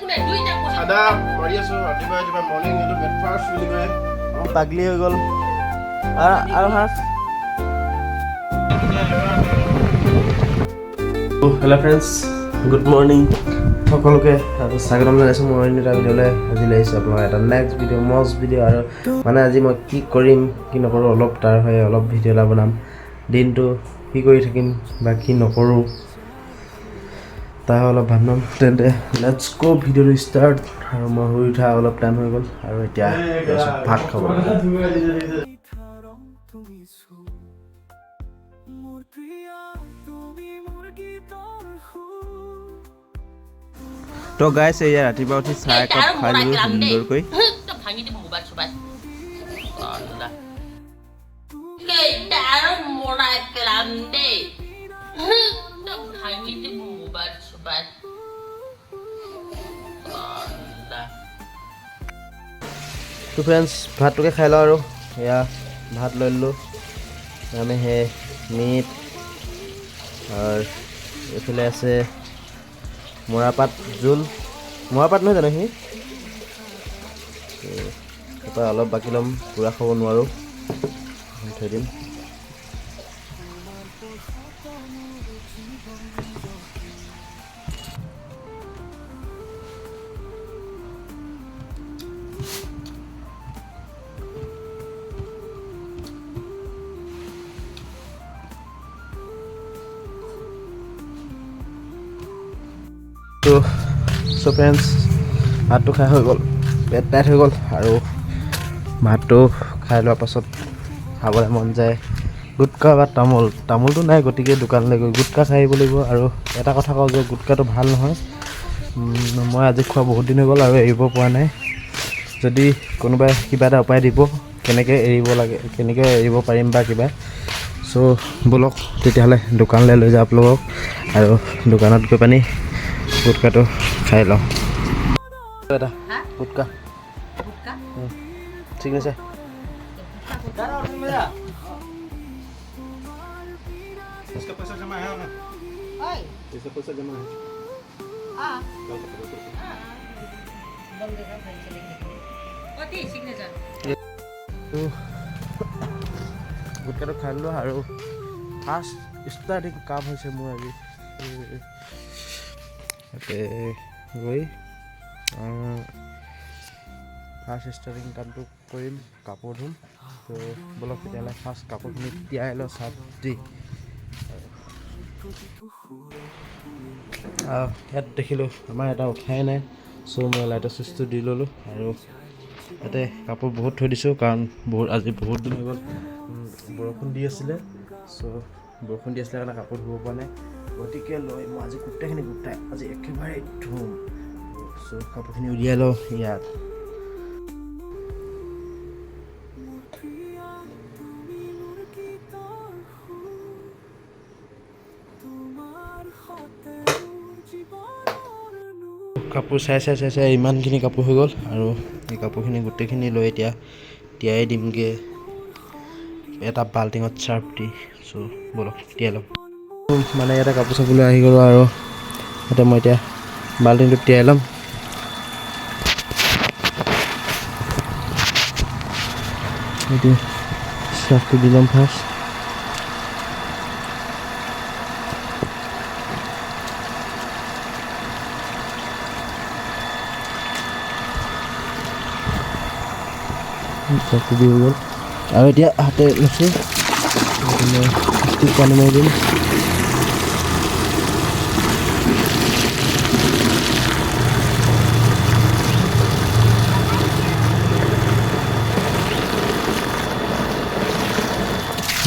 সাদা মাৰি আছোঁ ৰাতিপুৱা মৰ্ণিং এইটো ব্ৰেকফাষ্ট বুলি কয় পাগলি হৈ গ'ল আৰু মাছ হেল্ল' ফ্ৰেণ্ডছ গুড মৰ্ণিং সকলোকে স্বাগতম জনাইছোঁ মোৰ অন্য এটা ভিডিঅ'লৈ আজি লৈ আহিছোঁ আপোনালোকৰ এটা নেক্সট ভিডিঅ' মষ্ট ভিডিঅ' আৰু মানে আজি মই কি কৰিম কি নকৰোঁ অলপ তাৰ হয় অলপ ভিডিঅ' এটা বনাম দিনটো কি কৰি থাকিম বা কি নকৰোঁ তাৰ অলপ ভাবনাম তেন্তে লেটছ গ' ভিডিঅ'টো ষ্টাৰ্ট আৰু মই শুই উঠা অলপ টাইম হৈ গ'ল আৰু এতিয়া ভাত খাব তো গাইছ এয়া ৰাতিপুৱা উঠি চাহ একাপ খাই দিলোঁ সুন্দৰকৈ তো ফ্ৰেণ্ডছ ভাতটোকে খাই লওঁ আৰু এয়া ভাত লৈ ল'লোঁ আমি সেই মিট আৰু এইফালে আছে মৰাপাত জোল মৰাপাত নহয় জানো সেইখিনি তাৰপৰা অলপ বাকী ল'ম পূৰা খাব নোৱাৰোঁ থৈ দিম চ' ফ্ৰেণ্ডছ ভাতটো খাই হৈ গ'ল পেট টাইট হৈ গ'ল আৰু ভাতটো খাই লোৱাৰ পাছত খাবলৈ মন যায় গুটকা বা তামোলটো নাই গতিকে দোকানলৈ গৈ গুটকা খাই আহিব লাগিব আৰু এটা কথা কওঁ যে গুটকাটো ভাল নহয় মই আজি খোৱা বহুত দিন হৈ গ'ল আৰু এৰিব পৰা নাই যদি কোনোবাই কিবা এটা উপায় দিব কেনেকৈ এৰিব লাগে কেনেকৈ এৰিব পাৰিম বা কিবা চ' ব'লক তেতিয়াহ'লে দোকানলৈ লৈ যাওঁ আপোনালোকক আৰু দোকানত গৈ পানি গুটকাটো খাই লওঁ এটা গুটকা ঠিক আছে इसका पैसा जमा है ना इसका पैसा जमा है हां कति सिग्नेचर तो गुटकाটো খাই লো আৰু ফাৰ্ষ্ট ষ্টাৰ্টিং কাম হৈছে মোৰ আজি এতে গৈ ফাৰ্ষ্ট ষ্টাৰ্টিং কামটো কৰিম কাপোৰ ধুম তো বলক তেতিয়াহ'লে ফাৰ্ষ্ট কাপোৰখিনি তিয়াই লওঁ চাৰ্ফ দি ইয়াত দেখিলোঁ আমাৰ এটা উঠাই নাই চ' মই লাইটৰ চুইচটো দি ল'লোঁ আৰু ইয়াতে কাপোৰ বহুত থৈ দিছোঁ কাৰণ আজি বহুত দিন হৈ গ'ল বৰষুণ দি আছিলে চ' বৰষুণ দি আছিলে কাৰণে কাপোৰ ধুব পৰা নাই গতিকে লৈ মই আজি গোটেইখিনি গোটাই আজি একেবাৰে ধুম চ' কাপোৰখিনি উলিয়াই লওঁ ইয়াত কাপোৰ চাই ইমানখিনি কাপোৰ হৈ গ'ল আৰু এই কাপোৰখিনি গোটেইখিনি লৈ এতিয়া তিয়াই দিমগৈ এটা বাল্টিঙত চাৰ্ফ দি চ' ব'লক তিয়াই লওঁ মানে ইয়াতে কাপোৰ চাপোৰ আহি গ'লোঁ আৰু ইয়াতে মই এতিয়া বাল্টিংটো তিয়াই ল'ম এইটো চাৰ্ফটো দি ল'ম ফাৰ্ষ্ট চাৰ্ফটো দি হৈ গ'ল আৰু এতিয়া হাতে লৈছোঁ ষ্টিক পানী মাৰি দিম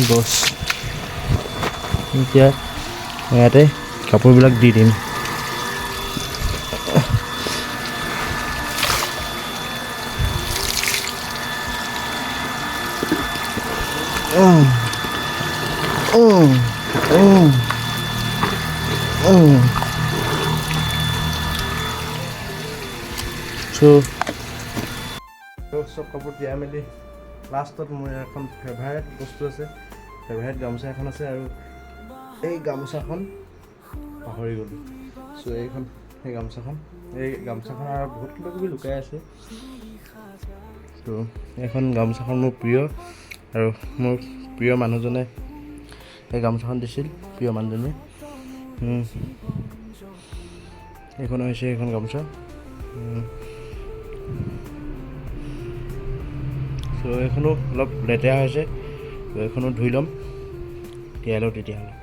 বছ এতিয়া ইয়াতে কাপোৰবিলাক দি দিম চব কাপোৰ তিয়াই মেলি লাষ্টত মোৰ এখন ফেভাৰেট বস্তু আছে ফেভাৰেট গামোচা এখন আছে আৰু এই গামোচাখন পাহৰি গ'লোঁ চ' এইখন সেই গামোচাখন এই গামোচাখন আৰু বহুত কিবা কিবি লুকাই আছে। তো এইখন গামোচাখন মোৰ প্ৰিয়, আৰু মোৰ প্ৰিয় মানুহজনে এই গামোচাখন দিছিল, প্ৰিয় মানুহজনে। এইখন হৈছে এইখন গামোচা। চ' এইখনো অলপ লেতেৰা হৈছে, ত' এইখনো ধুই ল'ম, তিয়াই লওঁ তেতিয়াহ'লে।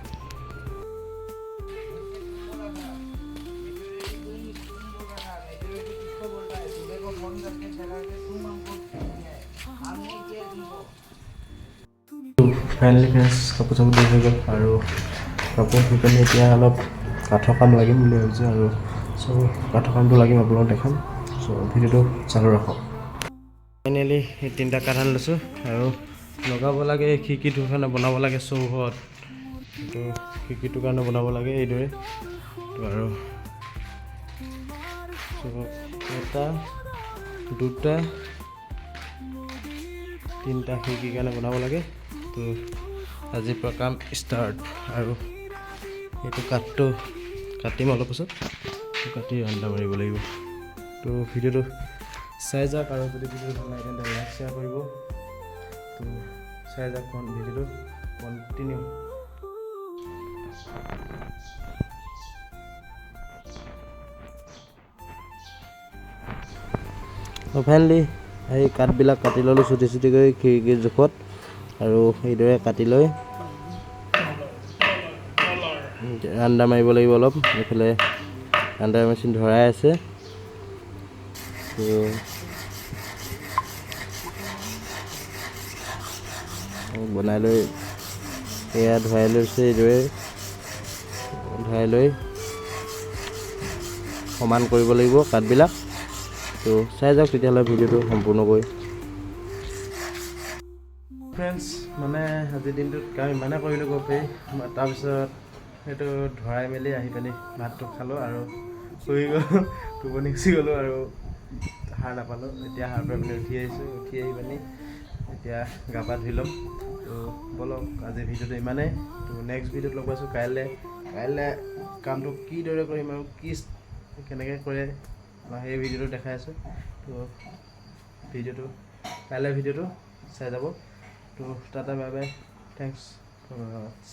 ফাইনেলি ফ্ৰেণ্ডছ কাপোৰ চাপোৰ দি হৈ গ'ল, আৰু কাপোৰ ধুই পিনি এতিয়া অলপ কাঠৰ কাম লাগিম বুলি ভাবিছোঁ, আৰু চ' কাঠৰ কামটো লাগিম আপোনালোকক দেখাম। চ' ভিডিঅ'টো চালু ৰাখক। ফাইনেলি এই 3টা কাঠ আনি লৈছোঁ, আৰু লগাব লাগে খিৰিকীটোৰ কাৰণে, বনাব লাগে চৌহদ। তো খিৰিকীটোৰ কাৰণে বনাব লাগে এইদৰে। তো আৰু এটা 2টা 3টা খিৰিকীৰ কাৰণে বনাব লাগে। তো আজিৰ পৰা কাম ষ্টাৰ্ট। আৰু এইটো কাঠটো কাটিম অলপ পাছত, কাটি আন্দা মাৰিব লাগিব। তো ভিডিঅ'টো চাই যাওক, আৰু যদি ভিডিঅ'টো ভাল লাগে তেন্তে লাইক শ্বেয়াৰ কৰিব। তো চাই যাওক ভিডিঅ'টো কণ্টিনিউ। ফাইনেলি এই কাঠবিলাক কাটি ল'লোঁ চুটি চুটি কৰি খিৰিকীৰ জোখত, আৰু এইদৰে কাটি লৈ আন্দা মাৰিব লাগিব অলপ। এইফালে আণ্ডাৰ মেচিন ধৰাই আছে। বনাই লৈ এয়া ধৰাই লৈছে, এইদৰে ধৰাই লৈ সমান কৰিব লাগিব কাঠবিলাক। তো চাই যাওক তেতিয়াহ'লে ভিডিঅ'টো সম্পূৰ্ণকৈ। ফ্ৰেণ্ডছ, মানে আজিৰ দিনটোত কাম ইমানে কৰিলোঁ গৈ, তাৰপিছত সেইটো ধৰাই মেলি আহি পিনি ভাতটো খালোঁ, আৰু শুই গ'লোঁ, টোপনি গুচি গ'লোঁ, আৰু সাৰ নাপালোঁ। এতিয়া সাৰ পাই পিনি উঠি আহিছোঁ, উঠি আহি পিনি এতিয়া গা পা ধুই ল'ম। তো ব'লক আজি ভিডিঅ'টো ইমানেই। তো নেক্সট ভিডিঅ'ত লগ পাইছোঁ কাইলৈ কামটো কিদৰে কৰিম আৰু কেনেকৈ কৰে সেই ভিডিঅ'টো দেখাই আছোঁ। তো কাইলৈ ভিডিঅ'টো চাই যাব। তো tata bye bye, thanks for ৱাটছ।